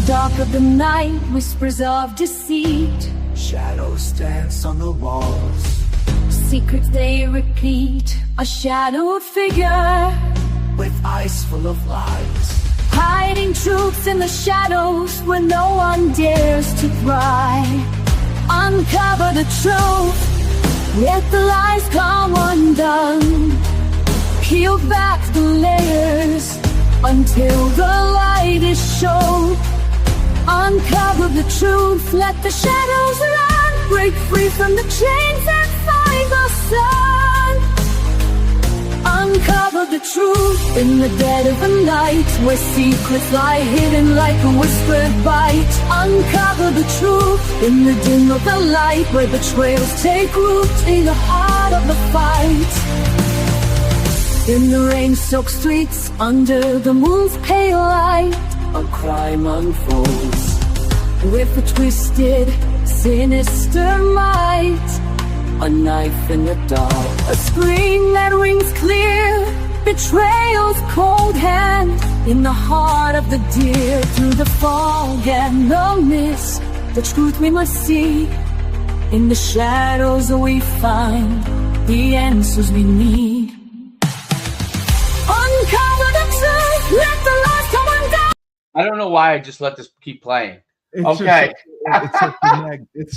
dark of the night, whispers of deceit. Shadows dance on the walls. Secrets they repeat. A shadowed figure with eyes full of lies. hiding truths in the shadows where no one dares to pry. Uncover the truth, let the lies come undone. Peel back the layers until the light is shown. Uncover the truth, let the shadows run. Break free from the chains and find the sun. Uncover the truth in the dead of the night, where secrets lie hidden like a whispered bite. Uncover the truth in the dim of the light, where betrayals take root in the heart of the fight. In the rain-soaked streets, under the moon's pale light, a crime unfolds with a twisted, sinister might. A knife in the dark, a scream that rings clear. Betrayal's cold hand in the heart of the deer. Through the fog and the mist, the truth we must see. In the shadows we find the answers we need. Uncover the truth, let the light come undone. I don't know why I just let this keep playing. It's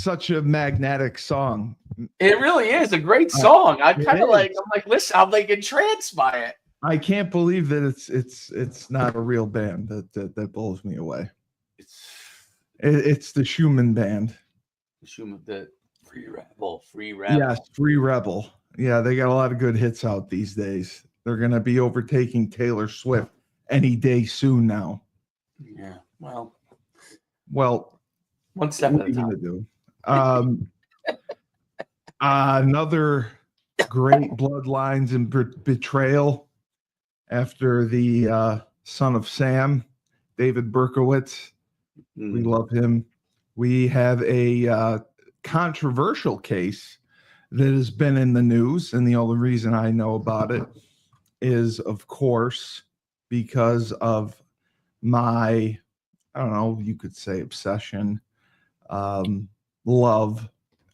such a magnetic song. It really is a great song. I'm like entranced by it. I can't believe that it's not a real band. That blows me away. It's the Schumann Band. The Schumann, the Free Rebel. Yes, Free Rebel. Yeah, they got a lot of good hits out these days. They're gonna be overtaking Taylor Swift any day soon now. Yeah. Well, one step at a time. Another great Bloodlines and Betrayal after the son of Sam, David Berkowitz. We love him. We have a controversial case that has been in the news, and the only reason I know about it is, of course, because of my, I don't know, you could say obsession, love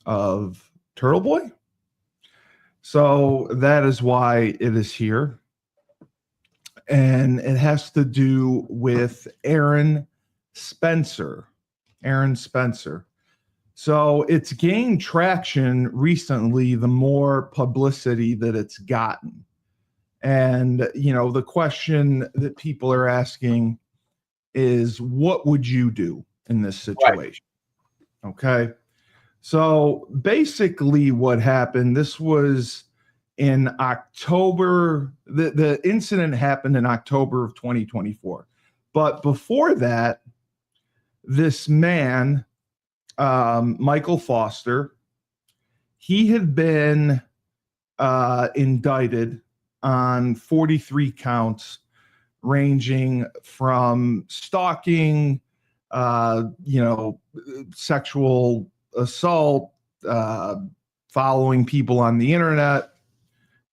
of Turtle Boy. So that is why it is here. And it has to do with Aaron Spencer. So it's gained traction recently, the more publicity that it's gotten. And, you know, the question that people are asking is, what would you do in this situation? Right. Okay. So basically what happened, this was in October, the incident happened in October of 2024. But before that, this man, Michael Foster, he had been indicted on 43 counts, ranging from stalking, sexual assault, following people on the internet,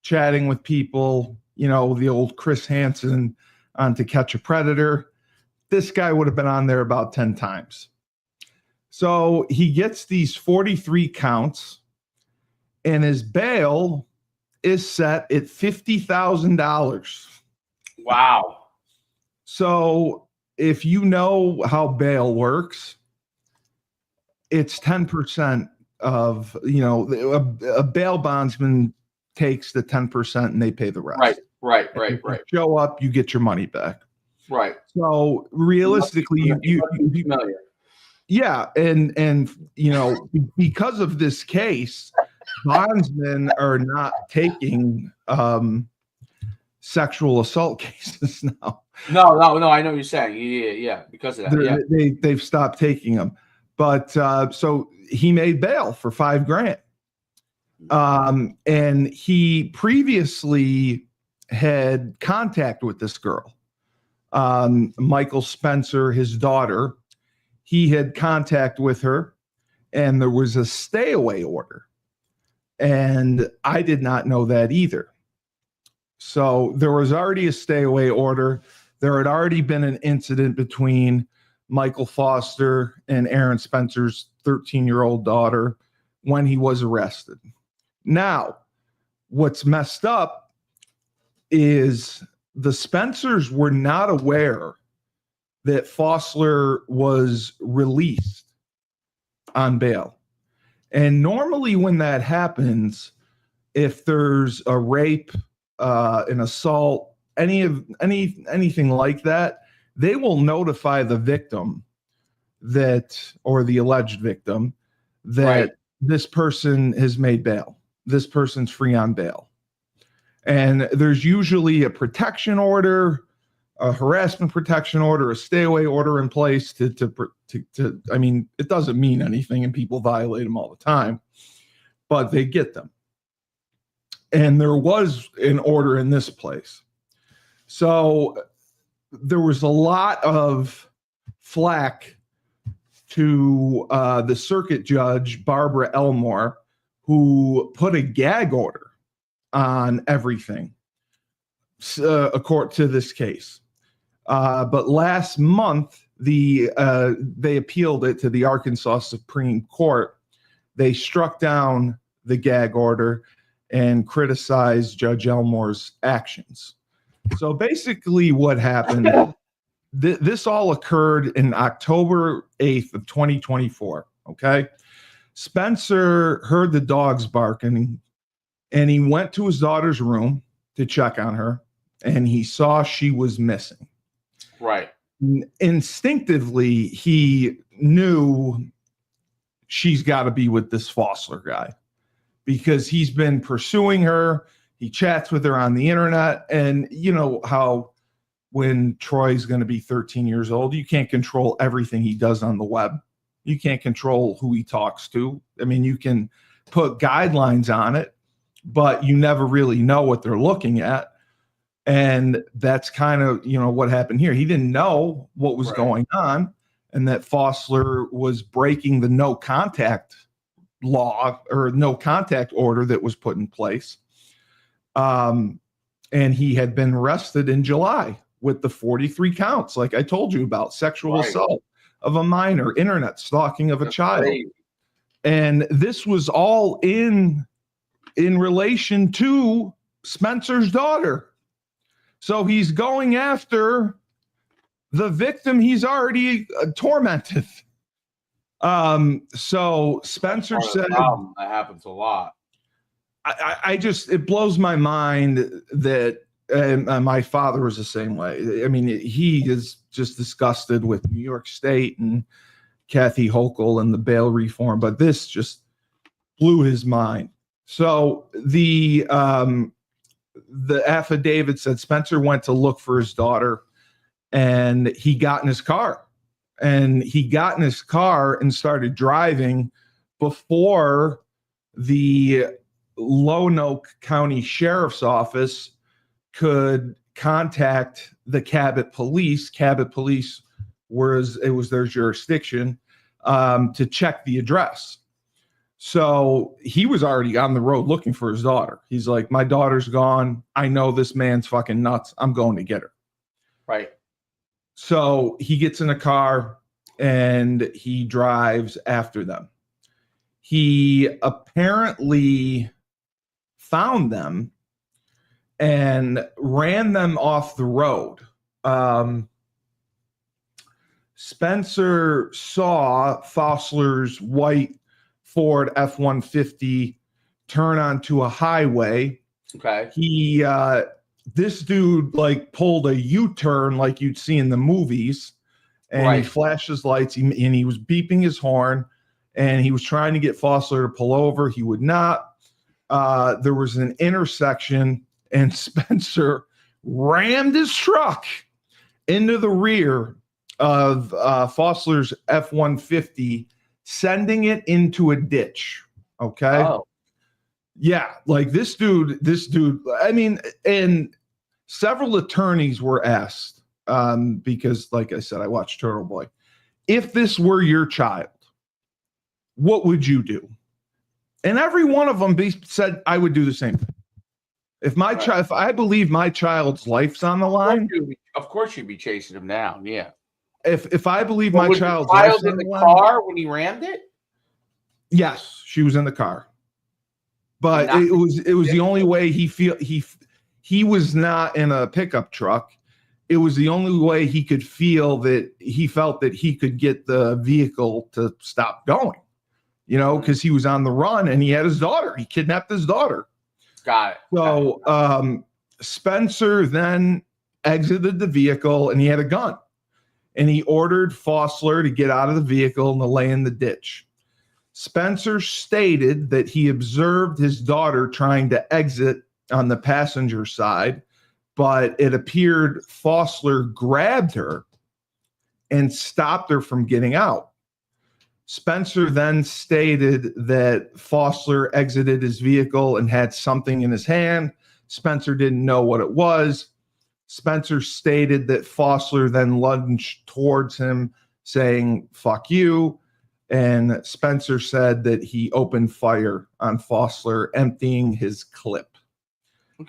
chatting with people, the old Chris Hansen on To Catch a Predator. This guy would have been on there about 10 times. So he gets these 43 counts, and his bail is set at $50,000. Wow. So if you know how bail works, it's 10% of, a bail bondsman takes the 10% and they pay the rest. Right. You show up, you get your money back. Right. So realistically, yeah. And because of this case, bondsmen are not taking sexual assault cases now. No, I know what you're saying. Yeah, because of that. They've stopped taking them. But so he made bail for $5,000. And he previously had contact with this girl, Michael Spencer, his daughter. He had contact with her, and there was a stay away order. And I did not know that either. So there was already a stay away order. There had already been an incident between Michael Foster and Aaron Spencer's 13-year-old daughter when he was arrested. Now, what's messed up is the Spencers were not aware that Fossler was released on bail. And normally when that happens, if there's a rape, an assault, anything like that, they will notify the victim or the alleged victim that this person has made bail. This person's free on bail. And there's usually a protection order, a harassment protection order, a stay away order in place to I mean, it doesn't mean anything and people violate them all the time, but they get them. And there was an order in this place. So there was a lot of flack to the circuit judge, Barbara Elmore, who put a gag order on everything according to this case. But last month, they appealed it to the Arkansas Supreme Court. They struck down the gag order and criticized Judge Elmore's actions. So basically what happened, this all occurred in October 8th of 2024, okay? Spencer heard the dogs barking, and he went to his daughter's room to check on her, and he saw she was missing. Right. Instinctively, he knew she's got to be with this Fossler guy because he's been pursuing her. He chats with her on the internet. And you know how when Troy's going to be 13 years old, you can't control everything he does on the web. You can't control who he talks to. I mean, you can put guidelines on it, but you never really know what they're looking at. And that's kind of, you know, what happened here. He didn't know what was going on and that Fossler was breaking the no contact law or no contact order that was put in place. And he had been arrested in July with the 43 counts, like I told you about, sexual assault of a minor, internet stalking of a child. Crazy. And this was all in relation to Spencer's daughter. So he's going after the victim he's already tormented. So Spencer said that happens a lot. I just, it blows my mind that my father was the same way. I mean, he is just disgusted with New York State and Kathy Hochul and the bail reform, but this just blew his mind. So the affidavit said Spencer went to look for his daughter and he got in his car and started driving before the Lonoke County Sheriff's Office could contact the Cabot Police. Cabot Police was their jurisdiction to check the address. So he was already on the road looking for his daughter. He's like, my daughter's gone. I know this man's fucking nuts. I'm going to get her. Right. So he gets in a car and he drives after them. He apparently found them and ran them off the road. Spencer saw Fossler's white Ford F-150 turn onto a highway. Okay. This dude like pulled a U-turn like you'd see in the movies, and he flashed his lights and he was beeping his horn, and he was trying to get Fossler to pull over. He would not. There was an intersection, and Spencer rammed his truck into the rear of Fossler's F-150, sending it into a ditch. Okay. Oh. Yeah. Like this dude, I mean, and several attorneys were asked, because like I said, I watched Turtle Boy. If this were your child, what would you do? And every one of them said, I would do the same thing. If my child, if I believe my child's life's on the line, of course you'd be chasing him down. Yeah. if I believe But my was child's the child in lifestyle, the car when he rammed it? yes, she was in the car. But Not- it was the only way he was not in a pickup truck. It was the only way he could feel that he felt that he could get the vehicle to stop going, because he was on the run and he had his daughter. He kidnapped his daughter. Got it. So Spencer then exited the vehicle and he had a gun. And he ordered Fossler to get out of the vehicle and to lay in the ditch. Spencer stated that he observed his daughter trying to exit on the passenger side, but it appeared Fossler grabbed her and stopped her from getting out. Spencer then stated that Fossler exited his vehicle and had something in his hand. Spencer didn't know what it was. Spencer stated that Fossler then lunged towards him saying, "Fuck you." And Spencer said that he opened fire on Fossler, emptying his clip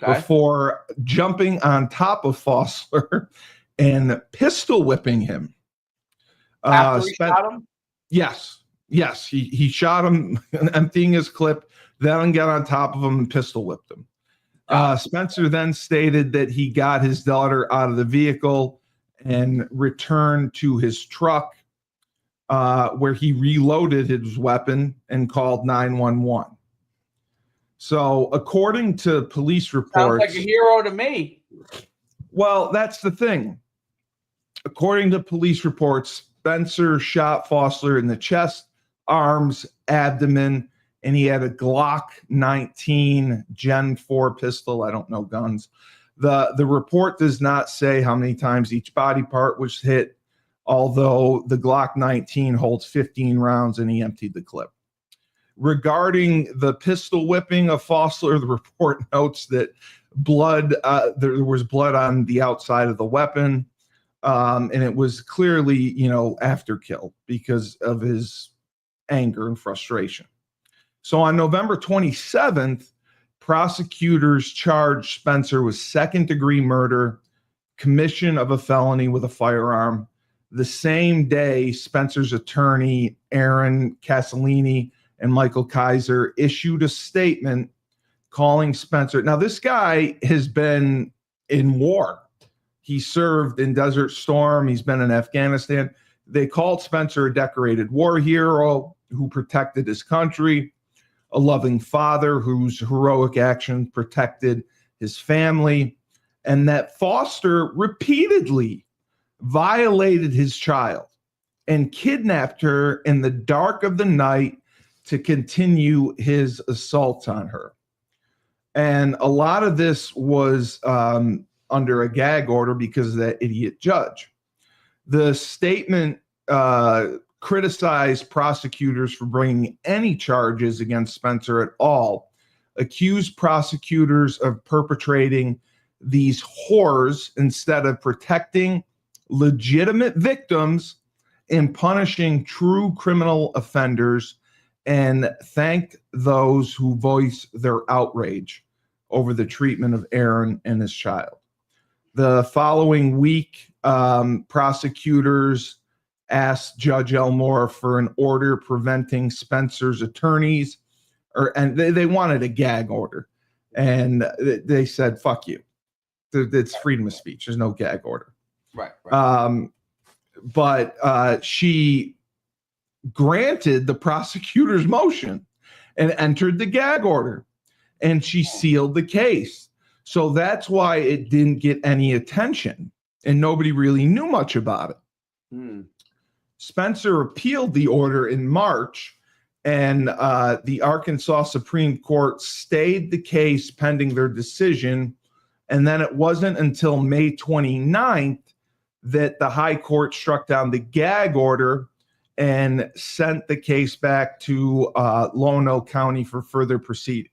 before jumping on top of Fossler and pistol whipping him. After he shot him? Yes. He shot him, emptying his clip, then got on top of him and pistol whipped him. Spencer then stated that he got his daughter out of the vehicle and returned to his truck, where he reloaded his weapon and called 911. So, according to police reports, sounds like a hero to me. Well, that's the thing. According to police reports, Spencer shot Fossler in the chest, arms, abdomen, and he had a Glock 19 Gen 4 pistol. I don't know guns. The report does not say how many times each body part was hit, although the Glock 19 holds 15 rounds and he emptied the clip. Regarding the pistol whipping of Fossler, the report notes that there was blood on the outside of the weapon, and it was clearly, after kill because of his anger and frustration. So on November 27th, prosecutors charged Spencer with second-degree murder, commission of a felony with a firearm. The same day, Spencer's attorney, Aaron Castellini, and Michael Kaiser issued a statement calling Spencer. Now, this guy has been in war. He served in Desert Storm. He's been in Afghanistan. They called Spencer a decorated war hero who protected his country, a loving father whose heroic action protected his family, and that Foster repeatedly violated his child and kidnapped her in the dark of the night to continue his assaults on her. And a lot of this was under a gag order because of that idiot judge. The statement criticized prosecutors for bringing any charges against Spencer at all, accused prosecutors of perpetrating these horrors instead of protecting legitimate victims and punishing true criminal offenders, and thanked those who voiced their outrage over the treatment of Aaron and his child. The following week, prosecutors asked Judge Elmore for an order preventing Spencer's attorneys, and they wanted a gag order. And they said, fuck you. It's freedom of speech. There's no gag order. Right. But she granted the prosecutor's motion and entered the gag order, and she sealed the case. So that's why it didn't get any attention, and nobody really knew much about it. Spencer appealed the order in March, and the Arkansas Supreme Court stayed the case pending their decision. And then it wasn't until May 29th that the High Court struck down the gag order and sent the case back to Lonoke County for further proceedings.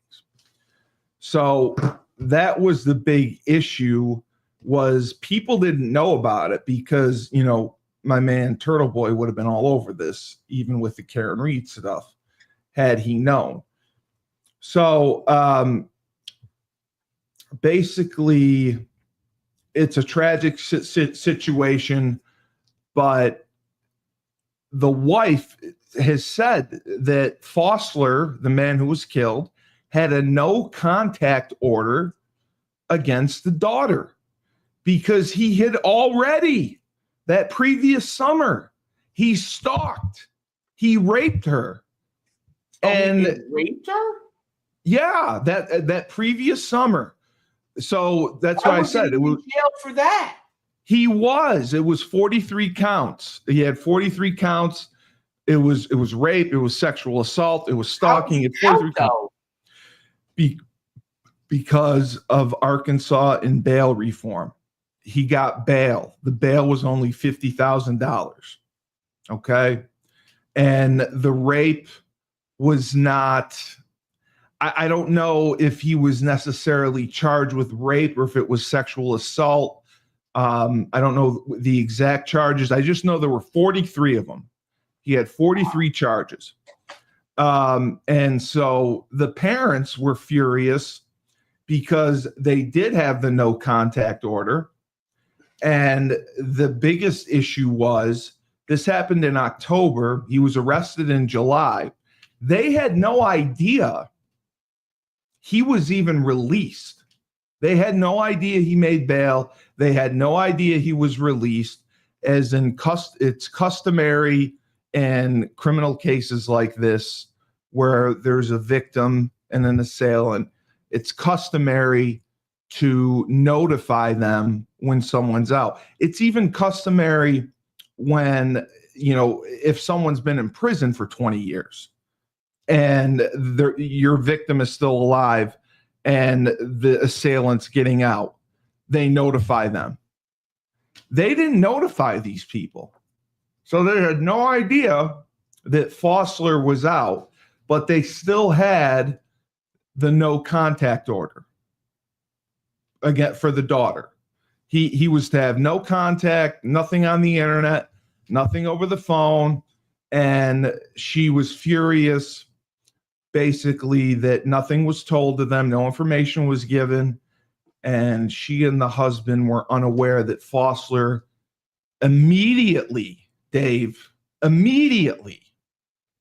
So that was the big issue, was people didn't know about it because, my man Turtle Boy would have been all over this, even with the Karen Reed stuff, had he known. So basically, it's a tragic situation. But the wife has said that Fossler, the man who was killed, had a no contact order against the daughter because he had already, that previous summer, he stalked, he raped her. And he raped her? Yeah, that previous summer. So that's why I said it was jail for that. He was. It was 43 counts. He had 43 counts. It was rape. It was sexual assault. It was stalking. It's 43 counts. Because of Arkansas and bail reform, he got bail. The bail was only $50,000. Okay, and the rape was not. I don't know if he was necessarily charged with rape or if it was sexual assault. I don't know the exact charges. I just know there were 43 of them. He had 43 charges. And so the parents were furious because they did have the no contact order. And the biggest issue was this happened in October. He was arrested in July. They had no idea he was even released. They had no idea he made bail. They had no idea he was released, as in it's customary in criminal cases like this, where there's a victim and an assailant. It's customary to notify them when someone's out. It's even customary when, if someone's been in prison for 20 years. And your victim is still alive and the assailant's getting out, they notify them. They didn't notify these people. So they had no idea that Fossler was out, but they still had the no contact order again for the daughter. He was to have no contact, nothing on the internet, nothing over the phone. And she was furious, basically, that nothing was told to them, no information was given, and she and the husband were unaware that Fossler immediately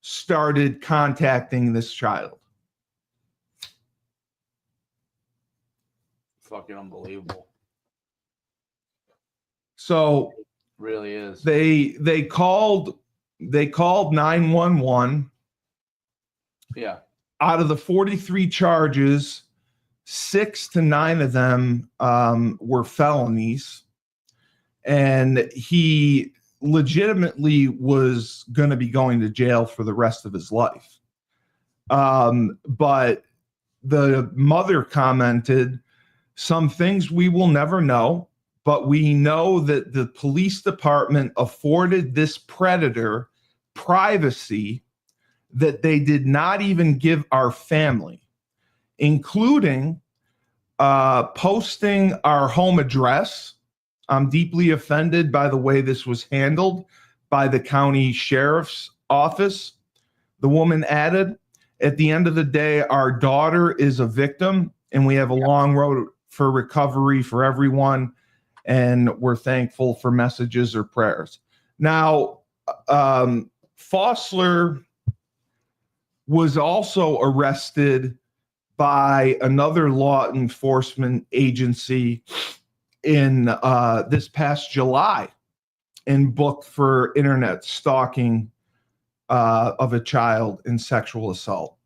started contacting this child. Fucking unbelievable. So it really is. They called 911. Yeah. Out of the 43 charges, 6 to 9 of them were felonies. And he legitimately was going to be going to jail for the rest of his life. But the mother commented, some things we will never know, but we know that the police department afforded this predator privacy that they did not even give our family, including posting our home address. I'm deeply offended by the way this was handled by the county sheriff's office. The woman added, at the end of the day, our daughter is a victim, and we have a long road for recovery for everyone, and we're thankful for messages or prayers. Now, Fossler was also arrested by another law enforcement agency in this past July and booked for internet stalking of a child and sexual assault.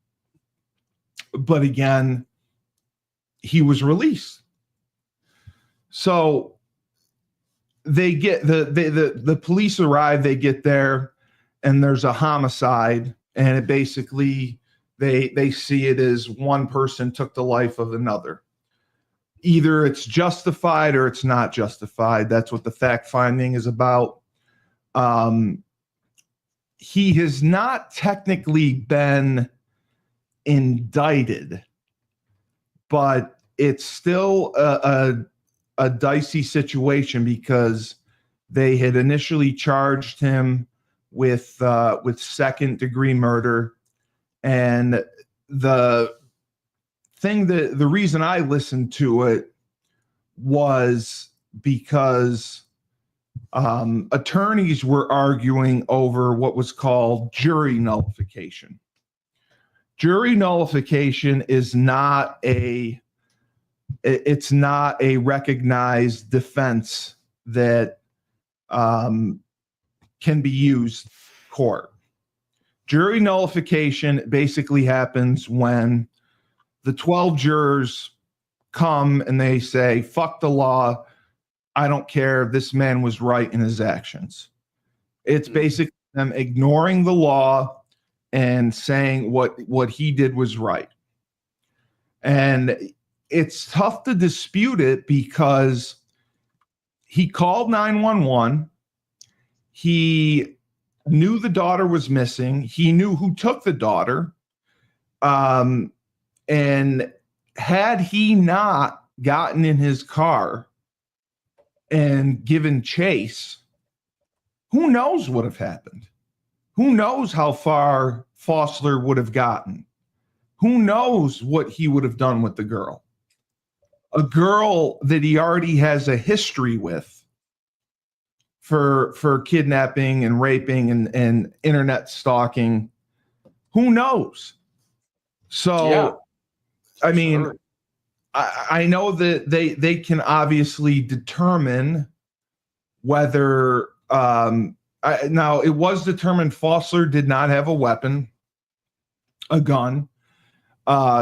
But again, he was released. So they get the police arrive, they get there, and there's a homicide. And it basically, they see it as one person took the life of another. Either it's justified or it's not justified. That's what the fact finding is about. He has not technically been indicted, but it's still a dicey situation because they had initially charged him with second degree murder. And the reason I listened to it was because attorneys were arguing over what was called jury nullification. Jury nullification is not a recognized defense that can be used in court. Jury nullification basically happens when the 12 jurors come and they say, fuck the law. I don't care. This man was right in his actions. It's basically them ignoring the law and saying what he did was right. And it's tough to dispute it because he called 911. He knew the daughter was missing. He knew who took the daughter. And had he not gotten in his car and given chase, who knows what would have happened? Who knows how far Fossler would have gotten? Who knows what he would have done with the girl? A girl that he already has a history with for kidnapping and raping and internet stalking. Who knows? So, yeah, I mean, sure. I know that they can obviously determine whether now it was determined Fossler did not have a weapon, a gun.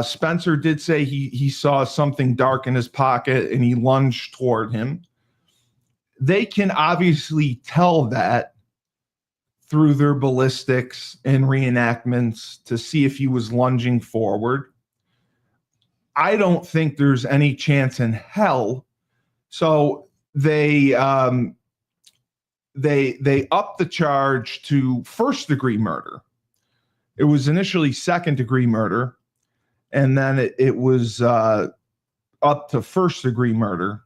Spencer did say he saw something dark in his pocket and he lunged toward him. They can obviously tell that through their ballistics and reenactments to see if he was lunging forward. I don't think there's any chance in hell. So they upped the charge to first-degree murder. It was initially second-degree murder, and then it was up to first-degree murder,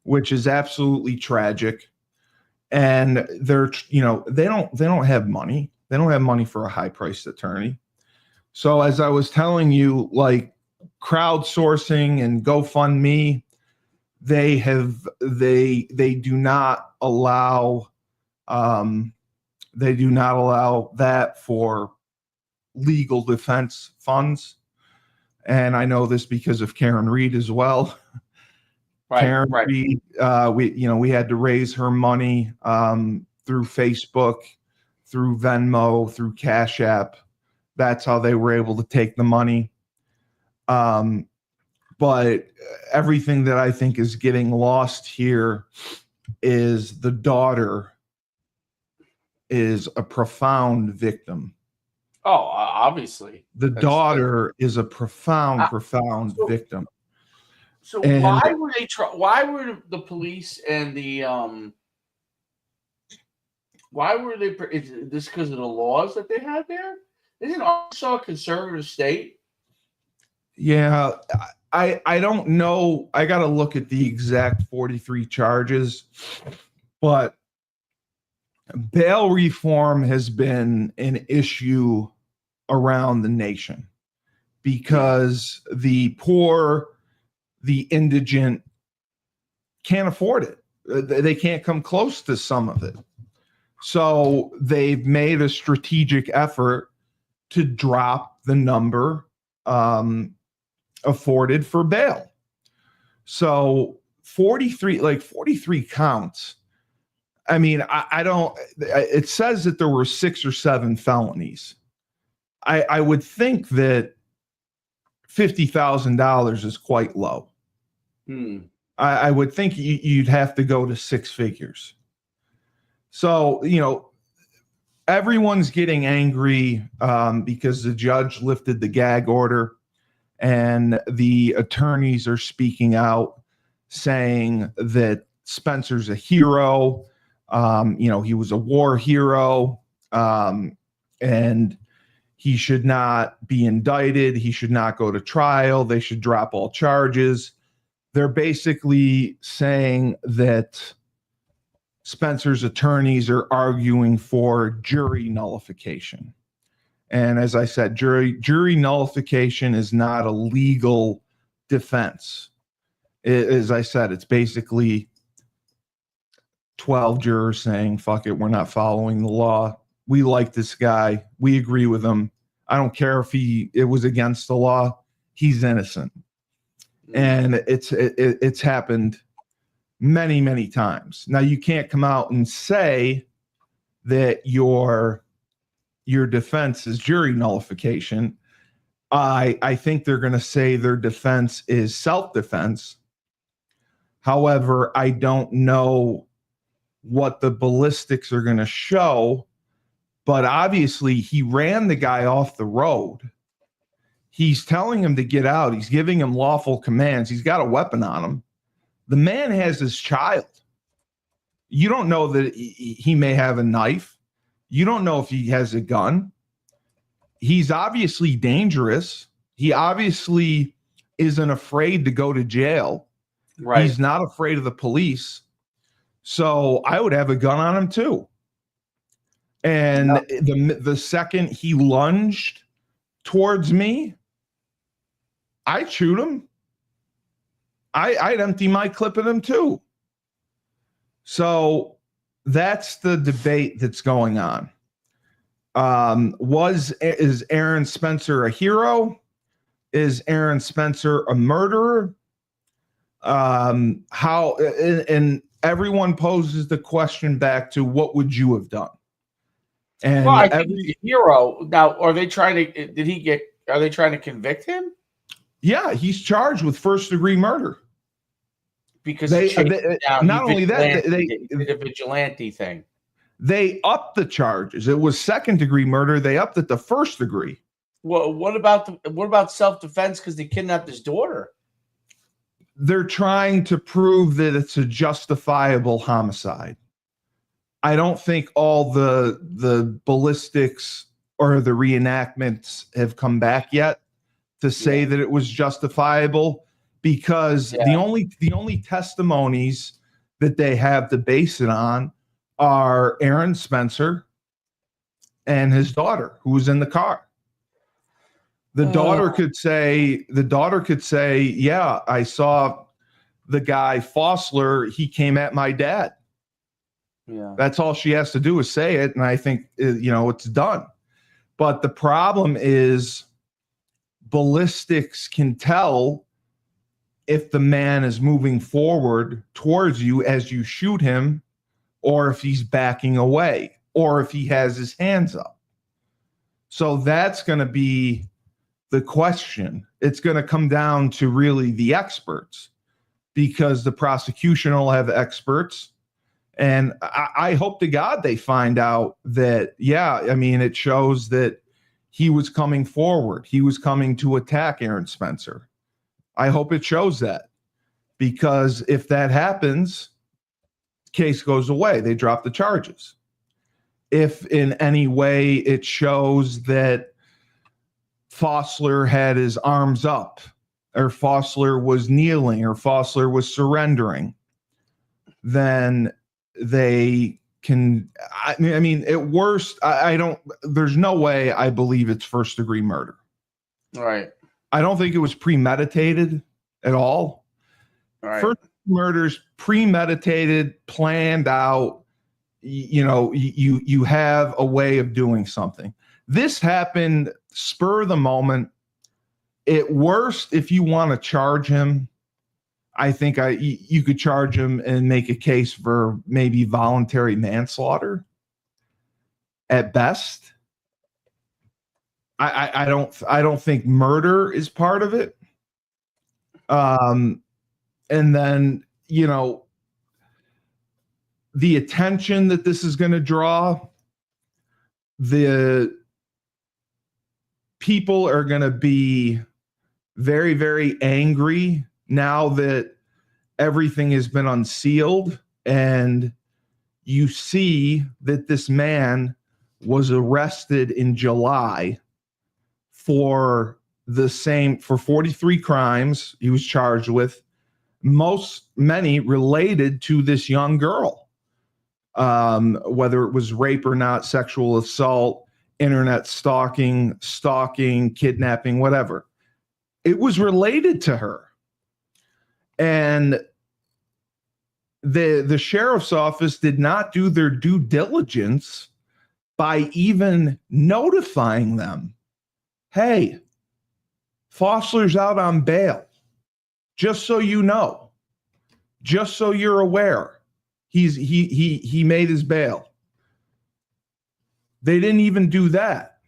which is absolutely tragic. And they don't have money. They don't have money for a high-priced attorney. So as I was telling you, like crowdsourcing and GoFundMe, they do not allow that for legal defense funds. And I know this because of Karen Reed as well. Karen Reed, we had to raise her money through Facebook, through Venmo, through Cash App. That's how they were able to take the money. But everything that I think is getting lost here is the daughter is a profound victim. Oh, obviously. The daughter is a profound victim. So why were they why were the police and the why were they is this because of the laws that they had there? Isn't Arkansas a conservative state? Yeah, I don't know. I got to look at the exact 43 charges, but bail reform has been an issue around the nation because the poor, the indigent can't afford it. They can't come close to some of it. So they've made a strategic effort to drop the number afforded for bail. So 43 counts. I mean, I don't, it says that there were 6 or 7 felonies. I would think that $50,000 is quite low. I would think you'd have to go to 6 figures. So, everyone's getting angry because the judge lifted the gag order and the attorneys are speaking out saying that Spencer's a hero. He was a war hero and he should not be indicted. He should not go to trial. They should drop all charges. They're basically saying that Spencer's attorneys are arguing for jury nullification. And as I said, jury nullification is not a legal defense. As I said, it's basically 12 jurors saying, fuck it, we're not following the law. We like this guy. We agree with him. I don't care if it was against the law. He's innocent. And it's happened many, many times. Now, you can't come out and say that your defense is jury nullification. I think they're going to say their defense is self-defense. However, I don't know what the ballistics are going to show, but obviously he ran the guy off the road. He's telling him to get out. He's giving him lawful commands. He's got a weapon on him. The man has his child. You don't know that he may have a knife. You don't know if he has a gun. He's obviously dangerous. He obviously isn't afraid to go to jail. Right. He's not afraid of the police. So I would have a gun on him too. And the second he lunged towards me, I'd shoot him. I'd empty my clip at him too. So that's the debate that's going on. Is Aaron Spencer a hero? Is Aaron Spencer a murderer? And everyone poses the question back to, what would you have done? And well, I think he's a hero. Now, are they trying to convict him? Yeah, he's charged with first-degree murder. Because not only that, they did a vigilante thing. They upped the charges. It was second-degree murder. They upped it to first degree. Well, what about self-defense because they kidnapped his daughter? They're trying to prove that it's a justifiable homicide. I don't think all the ballistics or the reenactments have come back yet to say that it was justifiable, because the only testimonies that they have to base it on are Aaron Spencer and his daughter, who was in the car. The daughter could say, yeah, I saw the guy Fossler. He came at my dad. Yeah. That's all she has to do is say it. And I think, it's done. But the problem is ballistics can tell if the man is moving forward towards you as you shoot him, or if he's backing away, or if he has his hands up. So that's going to be the question. It's going to come down to really the experts, because the prosecution will have experts. And I hope to God they find out that, it shows that he was coming forward. He was coming to attack Aaron Spencer. I hope it shows that, because if that happens, case goes away. They drop the charges. If in any way it shows that Fossler had his arms up, or Fossler was kneeling, or Fossler was surrendering, then they can, at worst, there's no way I believe it's first degree murder. Right. I don't think it was premeditated at all. Right. First murder's premeditated, planned out. You have a way of doing something. This happened spur of the moment. At worst, if you want to charge him, I think you could charge him and make a case for maybe voluntary manslaughter. At best, I don't think murder is part of it. And then the attention that this is going to draw, the people are going to be very, very angry now that everything has been unsealed, and you see that this man was arrested in July for 43 crimes he was charged with, many related to this young girl, whether it was rape or not, sexual assault, internet stalking, kidnapping, whatever. It was related to her. And the sheriff's office did not do their due diligence by even notifying them, hey, Fossler's out on bail. Just so you know, just so you're aware, he made his bail. They didn't even do that.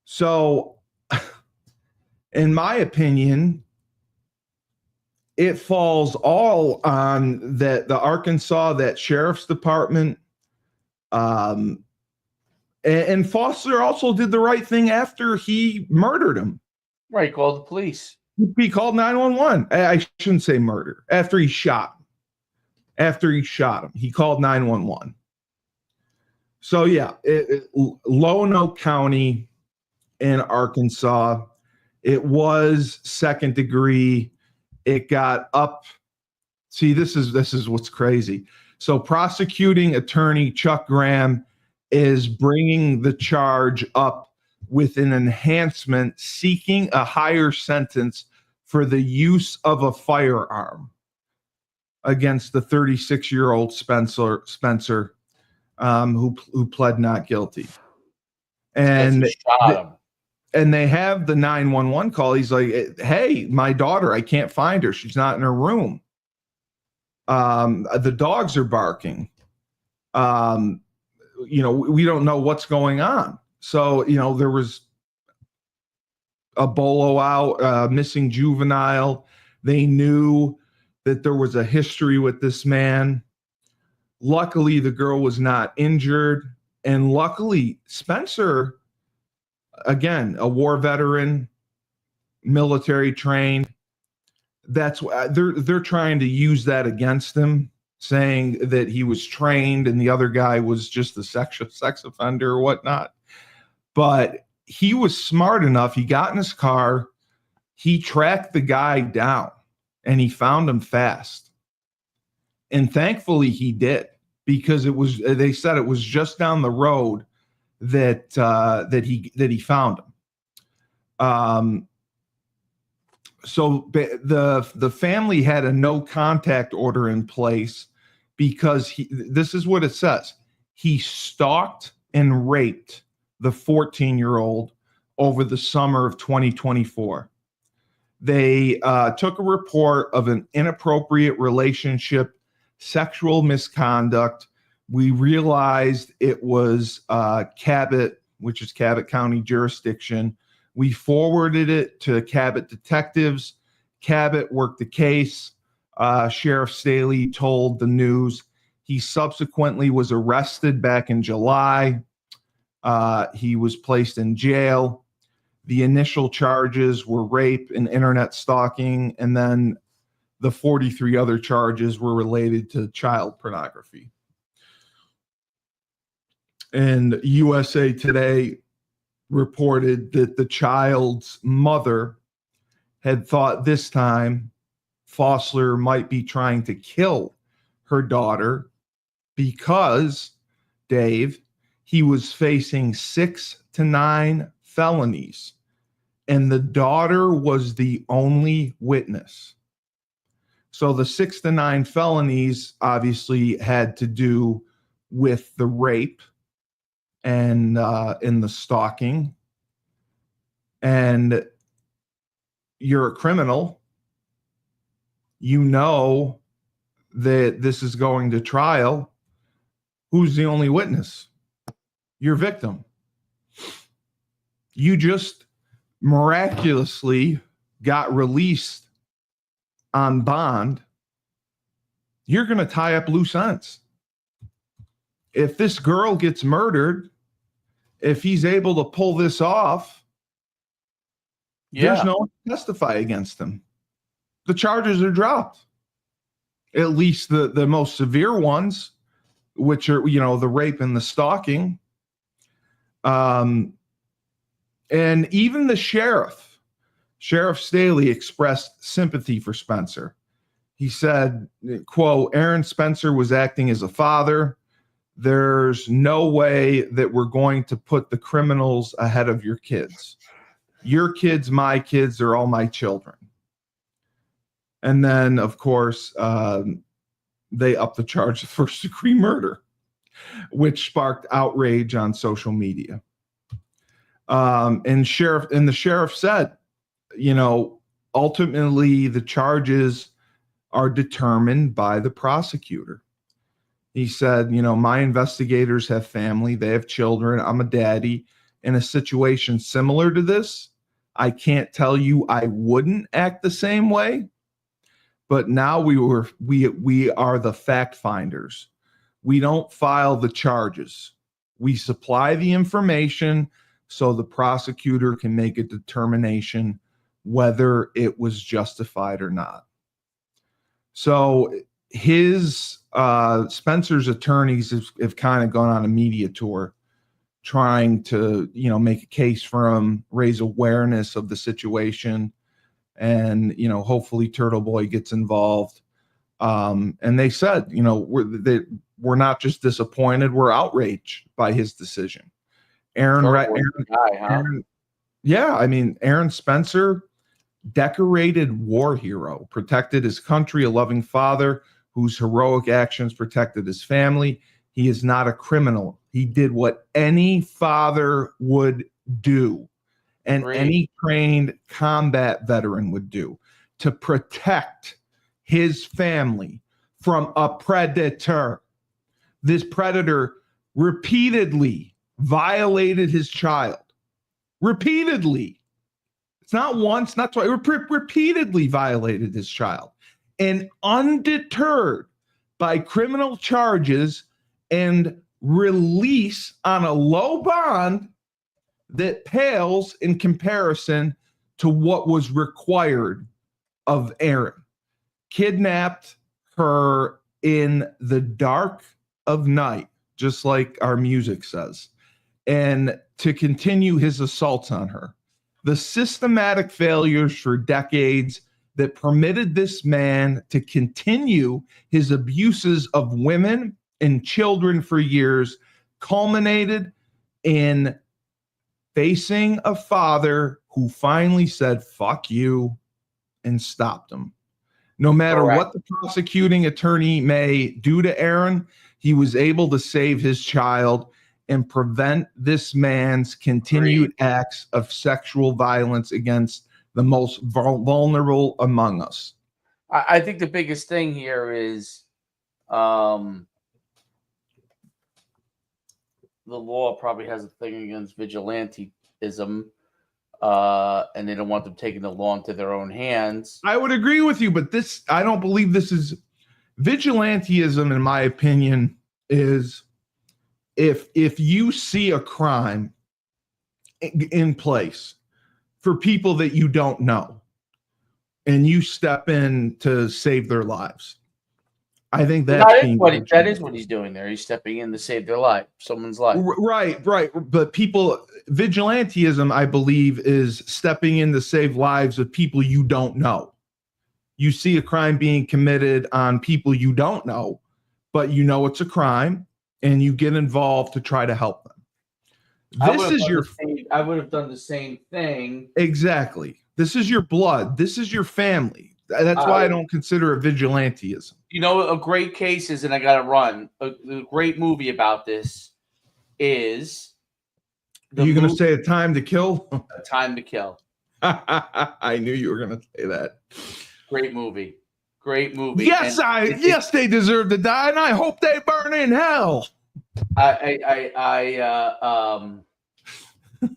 So, in my opinion, it falls all on the Arkansas, that sheriff's department. And Fossler also did the right thing after he murdered him. Right, call the police. He called 911. I shouldn't say murder. After he shot him. He called 911. So yeah, Lonoke County in Arkansas, it was second degree. It got up. See, this is what's crazy. So prosecuting attorney Chuck Graham is bringing the charge up with an enhancement, seeking a higher sentence for the use of a firearm against the 36-year-old Spencer, who pled not guilty. And and they have the 911 call. He's like, hey, my daughter, I can't find her. She's not in her room. The dogs are barking. We don't know what's going on. So, there was a bolo out, missing juvenile. They knew that there was a history with this man. Luckily, the girl was not injured. And luckily, Spencer, again, a war veteran, military trained. That's why they're trying to use that against him, saying that he was trained and the other guy was just a sex offender or whatnot. But he was smart enough. He got in his car, he tracked the guy down, and he found him fast. And thankfully he did, because they said it was just down the road that he found him. So the family had a no contact order in place because this is what it says. He stalked and raped the 14-year-old over the summer of 2024. They took a report of an inappropriate relationship, sexual misconduct. We realized it was Cabot, which is Cabot County jurisdiction. We forwarded it to Cabot detectives. Cabot worked the case. Sheriff Staley told the news. He subsequently was arrested back in July. He was placed in jail. The initial charges were rape and internet stalking, and then the 43 other charges were related to child pornography. And USA Today reported that the child's mother had thought this time Fossler might be trying to kill her daughter because, Dave, he was facing 6 to 9 felonies, and the daughter was the only witness. So the 6 to 9 felonies obviously had to do with the rape and in the stalking. And you're a criminal. You know that this is going to trial. Who's the only witness? Your victim. You just miraculously got released on bond. You're going to tie up loose ends. If this girl gets murdered, if he's able to pull this off, there's no one to testify against him. The charges are dropped. At least the most severe ones, which are, the rape and the stalking. And even the Sheriff Staley, expressed sympathy for Spencer. He said, quote, Aaron Spencer was acting as a father. There's no way that we're going to put the criminals ahead of your kids. Your kids, my kids, they're all my children. And then, of course, they upped the charge of first-degree murder, which sparked outrage on social media. And the sheriff said, ultimately the charges are determined by the prosecutor. He said, my investigators have family, they have children, I'm a daddy. In a situation similar to this, I can't tell you I wouldn't act the same way, but now we are the fact finders. We don't file the charges. We supply the information so the prosecutor can make a determination whether it was justified or not. So his Spencer's attorneys have kind of gone on a media tour trying to, make a case for him, raise awareness of the situation, and, hopefully Turtle Boy gets involved. And they said, we're not just disappointed, we're outraged by his decision. Aaron, Spencer, decorated war hero, protected his country, a loving father whose heroic actions protected his family. He is not a criminal. He did what any father would do and any trained combat veteran would do to protect his family from a predator. This predator repeatedly violated his child. Repeatedly. It's not once, not twice. Repeatedly violated his child. And undeterred by criminal charges and release on a low bond that pales in comparison to what was required of Aaron. Kidnapped her in the dark of night, just like our music says, and to continue his assaults on her. The systematic failures for decades that permitted this man to continue his abuses of women and children for years culminated in facing a father who finally said, fuck you, and stopped him. No matter what the prosecuting attorney may do to Aaron, he was able to save his child and prevent this man's continued acts of sexual violence against the most vulnerable among us. I think the biggest thing here is the law probably has a thing against vigilantism, and they don't want them taking the law into their own hands. I would agree with you, but I don't believe this is vigilantism. In my opinion, is if you see a crime in place for people that you don't know, and you step in to save their lives. I think that is what he's doing there. He's stepping in to save their life, someone's life. Right. But vigilantism, I believe, is stepping in to save lives of people you don't know. You see a crime being committed on people you don't know, but you know it's a crime, and you get involved to try to help them. I would have done the same thing. Exactly. This is your blood. This is your family. That's why I don't consider it vigilantism. A great case is, and I got to run, a great movie about this is... Are you going to say A Time to Kill? A Time to Kill. I knew you were going to say that. Great movie. Yes, yes, they deserve to die, and I hope they burn in hell.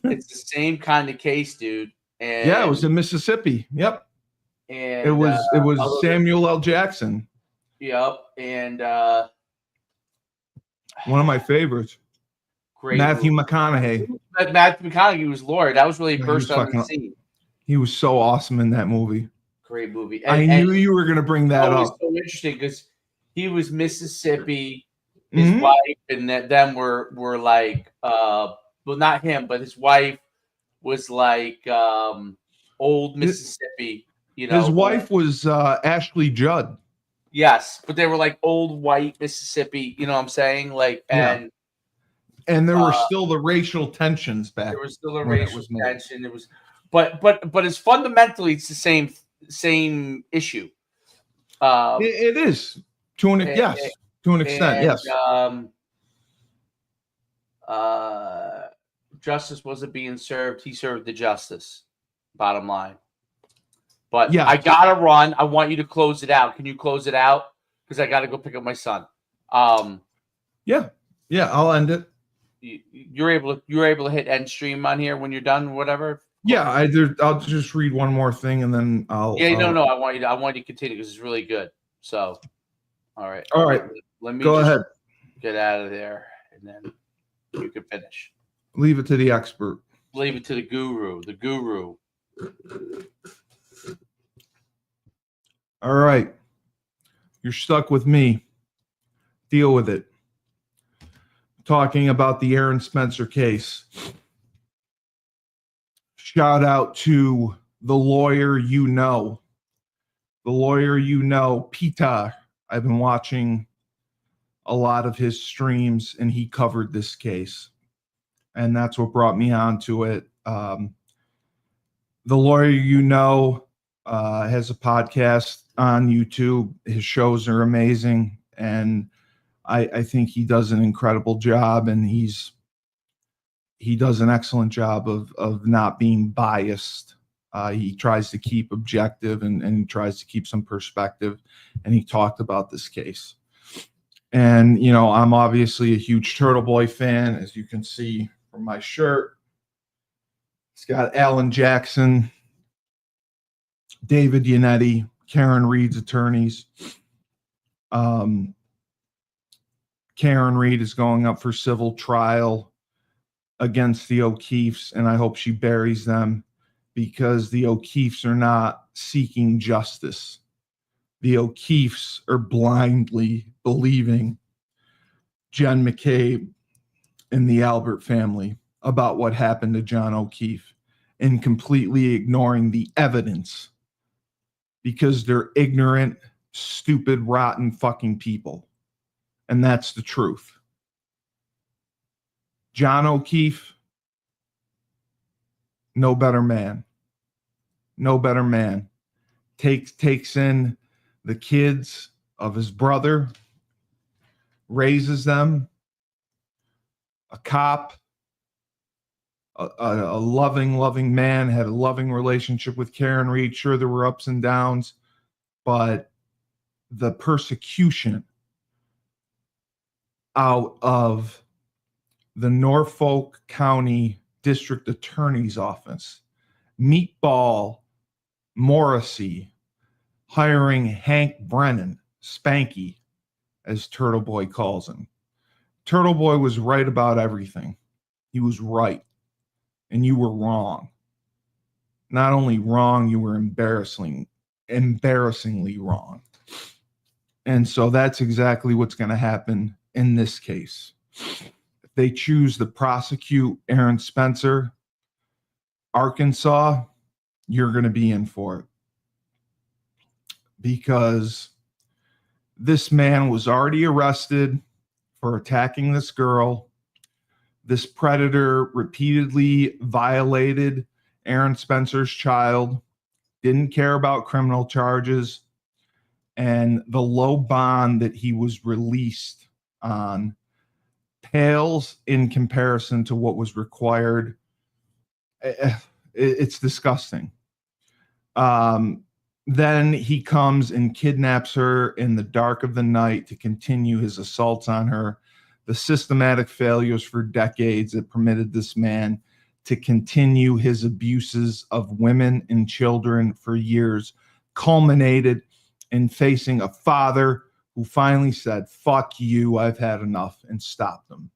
It's the same kind of case, dude. And yeah, it was in Mississippi. Yep. And it was Samuel L. Jackson. Yep. And one of my favorites. Great Matthew McConaughey. Matthew McConaughey was Lord. That was really first on the scene. He was so awesome in that movie. Great movie. I knew you were going to bring that up. It was so interesting because he was Mississippi. His wife and them were like, well, not him, but his wife was like old Mississippi. His wife was Ashley Judd. Yes, but they were like old white Mississippi. You know what I'm saying? Like, and there were still the racial tensions back. There was still the racial tension. It was, but it's fundamentally it's the same issue. It is. To an extent, yes. Justice wasn't being served. He served the justice. Bottom line. But yeah. I gotta run. I want you to close it out. Can you close it out? Because I gotta go pick up my son. Yeah, I'll end it. You're able to hit end stream on here when you're done, whatever. Yeah, I'll just read one more thing and then I'll. Yeah, no. I want you to continue because it's really good. So, all right. Let me go ahead. Get out of there, and then you can finish. Leave it to the expert. Leave it to the guru. The guru. All right. You're stuck with me. Deal with it. Talking about the Aaron Spencer case. Shout out to the lawyer you know. The lawyer you know, Peter. I've been watching a lot of his streams, and he covered this case. And that's what brought me onto it. The lawyer you know has a podcast on YouTube. His shows are amazing, and I think he does an incredible job, and he does an excellent job of not being biased. He tries to keep objective and tries to keep some perspective, and he talked about this case. And, you know, I'm obviously a huge Turtle Boy fan, as you can see from my shirt. It's got Alan Jackson, David Yannetti, Karen Reed's attorneys. Karen Reed is going up for civil trial against the O'Keefes, and I hope she buries them because the O'Keefes are not seeking justice. The O'Keefes are blindly believing Jen McCabe and the Albert family about what happened to John O'Keefe and completely ignoring the evidence because they're ignorant, stupid, rotten fucking people. And that's the truth. John O'Keefe, no better man. No better man. Takes in the kids of his brother, raises them, a cop, a loving man, had a loving relationship with Karen Reed. Sure, there were ups and downs, but the persecution out of the Norfolk County District Attorney's Office, Meatball Morrissey hiring Hank Brennan, Spanky, as Turtle Boy calls him. Turtle Boy was right about everything. He was right. And you were wrong. Not only wrong, you were embarrassingly wrong. And so that's exactly what's going to happen in this case. If they choose to prosecute Aaron Spencer, Arkansas, you're going to be in for it. Because this man was already arrested for attacking this girl. This predator repeatedly violated Aaron Spencer's child, didn't care about criminal charges, and the low bond that he was released on pales in comparison to what was required. It's disgusting. Then he comes and kidnaps her in the dark of the night to continue his assaults on her. The systematic failures for decades that permitted this man to continue his abuses of women and children for years culminated in facing a father who finally said, "Fuck you, I've had enough," and stopped him.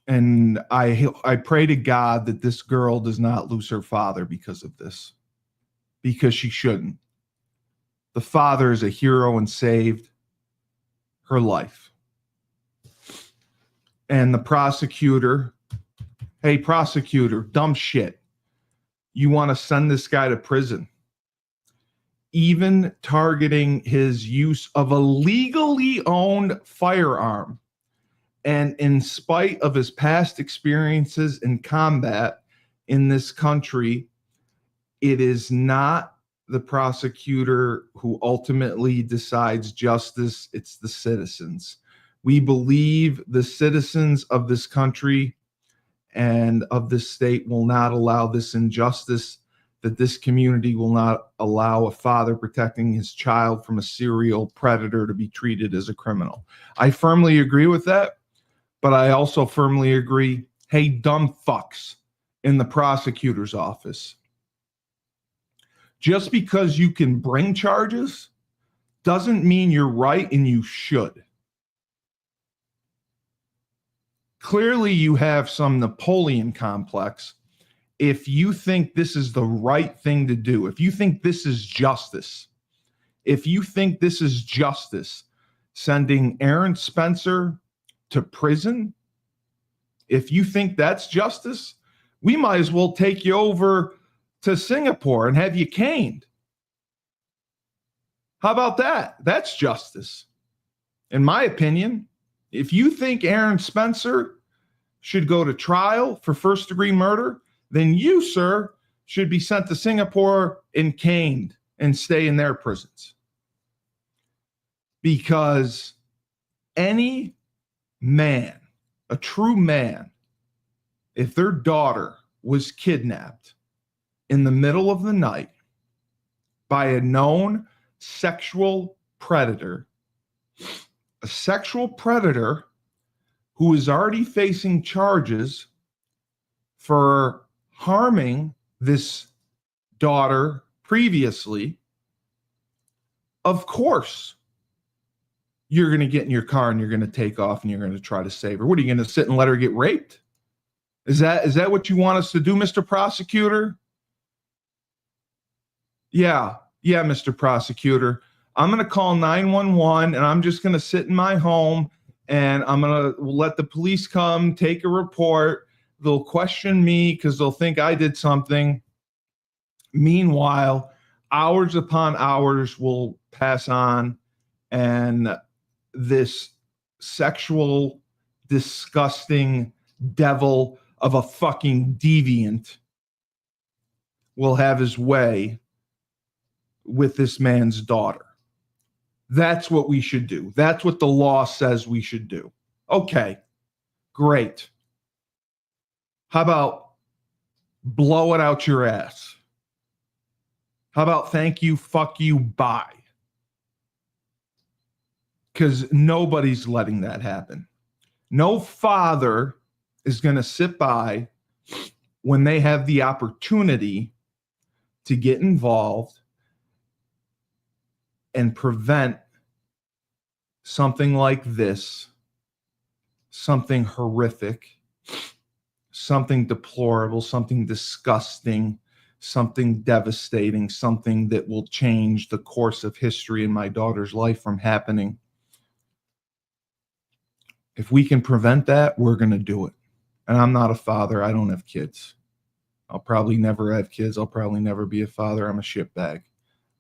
And I pray to God that this girl does not lose her father because of this, because she shouldn't. The father is a hero and saved her life. And the prosecutor, hey, prosecutor, dumb shit. You want to send this guy to prison. Even targeting his use of a legally owned firearm. And in spite of his past experiences in combat in this country, it is not the prosecutor who ultimately decides justice. It's the citizens. We believe the citizens of this country and of this state will not allow this injustice, that this community will not allow a father protecting his child from a serial predator to be treated as a criminal. I firmly agree with that, but I also firmly agree, hey, dumb fucks in the prosecutor's office. Just because you can bring charges doesn't mean you're right and you should. Clearly, you have some Napoleon complex. If you think this is the right thing to do, if you think this is justice, sending Aaron Spencer to prison, if you think that's justice, we might as well take you over to Singapore and have you caned. How about that? That's justice. In my opinion, if you think Aaron Spencer should go to trial for first-degree murder, then you, sir, should be sent to Singapore and caned and stay in their prisons. Because any man, a true man, if their daughter was kidnapped in the middle of the night by a known sexual predator, a sexual predator who is already facing charges for harming this daughter previously, of course, you're going to get in your car and you're going to take off and you're going to try to save her. What, are you going to sit and let her get raped? Is that what you want us to do, Mr. Prosecutor? Yeah, Mr. Prosecutor. I'm going to call 911 and I'm just going to sit in my home and I'm going to let the police come, take a report. They'll question me because they'll think I did something. Meanwhile, hours upon hours will pass on and this sexual, disgusting devil of a fucking deviant will have his way with this man's daughter. That's what we should do. That's what the law says we should do. Okay, great. How about blow it out your ass? How about thank you, fuck you, bye? Because nobody's letting that happen. No father is going to sit by when they have the opportunity to get involved and prevent something like this, something horrific, something deplorable, something disgusting, something devastating, something that will change the course of history in my daughter's life from happening. If we can prevent that, we're going to do it. And I'm not a father. I don't have kids. I'll probably never have kids. I'll probably never be a father. I'm a shitbag.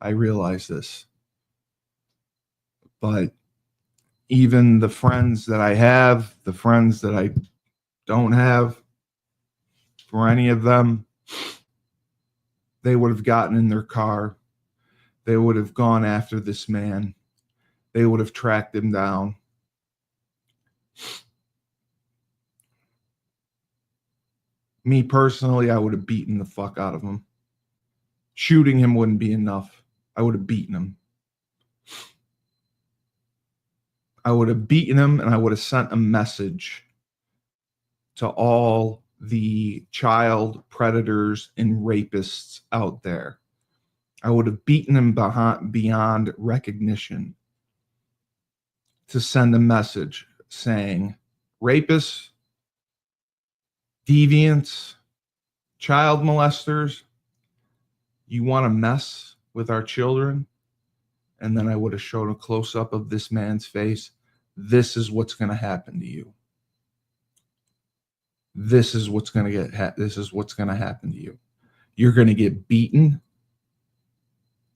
I realize this. But even the friends that I have, the friends that I don't have, for any of them, they would have gotten in their car. They would have gone after this man. They would have tracked him down. Me personally, I would have beaten the fuck out of him. Shooting him wouldn't be enough. I would have beaten him. I would have beaten him and I would have sent a message to all the child predators and rapists out there. I would have beaten him beyond recognition to send a message saying, rapists, deviants, child molesters, you want to mess with our children? And then I would have shown a close-up of this man's face. This is what's going to happen to you. This is what's going to this is what's going to happen to you. You're going to get beaten.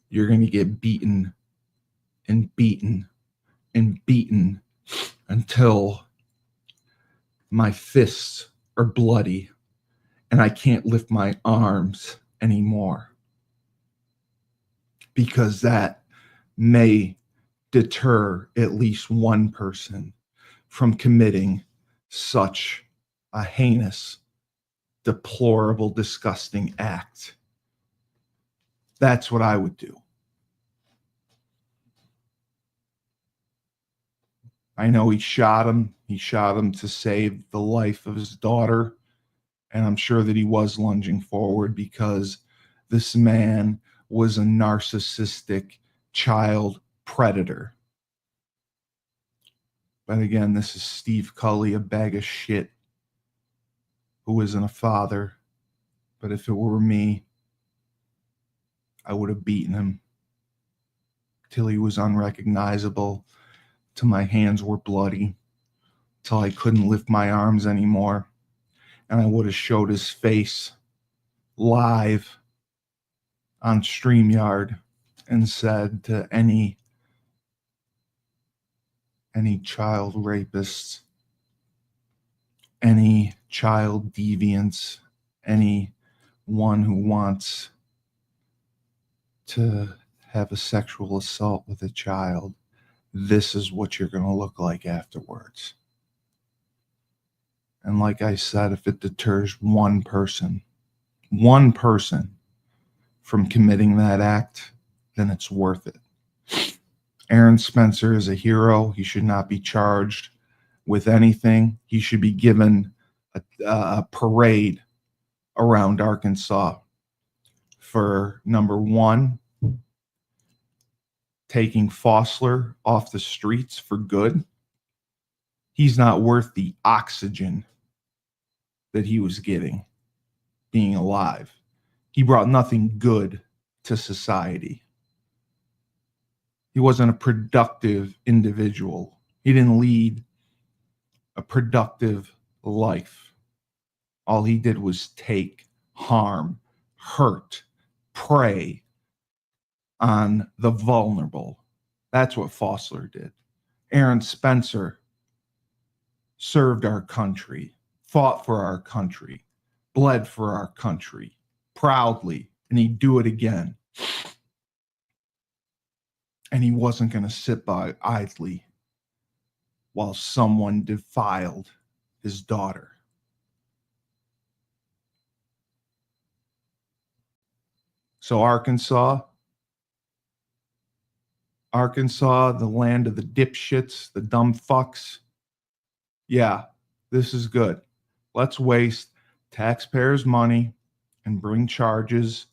You're going to get beaten and beaten and beaten until my fists are bloody and I can't lift my arms anymore. because that may deter at least one person from committing such a heinous, deplorable, disgusting act. That's what I would do. I know he shot him. He shot him to save the life of his daughter. And I'm sure that he was lunging forward because this man was a narcissistic child predator. But again, this is Steve Cully, a bag of shit who isn't a father. But if it were me, I would have beaten him till he was unrecognizable, till my hands were bloody, till I couldn't lift my arms anymore. And I would have showed his face live on StreamYard and said to any child rapists, any child deviants, anyone who wants to have a sexual assault with a child, this is what you're going to look like afterwards. And like I said, if it deters one person from committing that act, then it's worth it. Aaron Spencer is a hero. He should not be charged with anything. He should be given a parade around Arkansas for, number one, taking Fossler off the streets for good. He's not worth the oxygen that he was getting being alive. He brought nothing good to society. He wasn't a productive individual. He didn't lead a productive life. All he did was take, harm, hurt, prey on the vulnerable. That's what Fossler did. Aaron Spencer served our country, fought for our country, bled for our country proudly, and he'd do it again. And he wasn't going to sit by idly while someone defiled his daughter. So Arkansas, the land of the dipshits, the dumb fucks. Yeah, this is good. Let's waste taxpayers' money and bring charges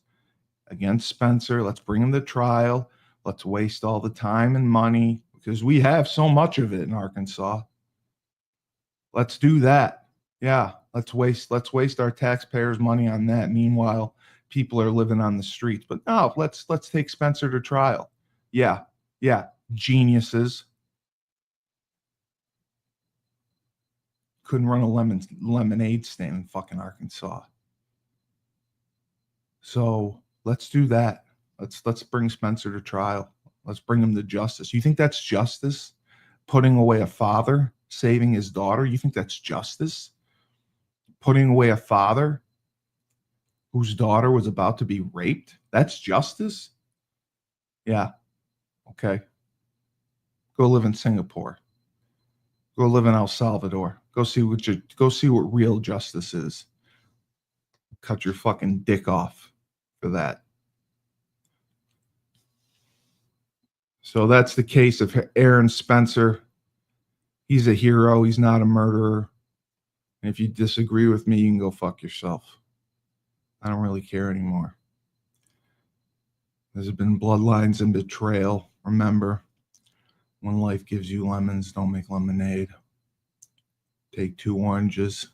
against Spencer. Let's bring him to trial. Let's waste all the time and money because we have so much of it in Arkansas. Let's do that. Yeah, let's waste our taxpayers' money on that. Meanwhile, people are living on the streets. But no, let's take Spencer to trial. Yeah, geniuses. Couldn't run a lemonade stand in fucking Arkansas. So let's do that. Let's bring Spencer to trial. Let's bring him to justice. You think that's justice? Putting away a father, saving his daughter? You think that's justice? Putting away a father whose daughter was about to be raped? That's justice? Yeah. Okay. Go live in Singapore. Go live in El Salvador. Go see what real justice is. Cut your fucking dick off for that. So that's the case of Aaron Spencer. He's a hero. He's not a murderer. And if you disagree with me, you can go fuck yourself. I don't really care anymore. There's been Bloodlines and Betrayal. Remember, when life gives you lemons, don't make lemonade. Take 2 oranges.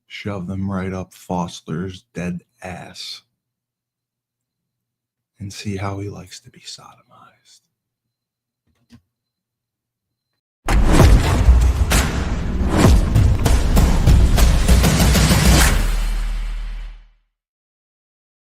Shove them right up Fossler's dead ass. And see how he likes to be sodomized.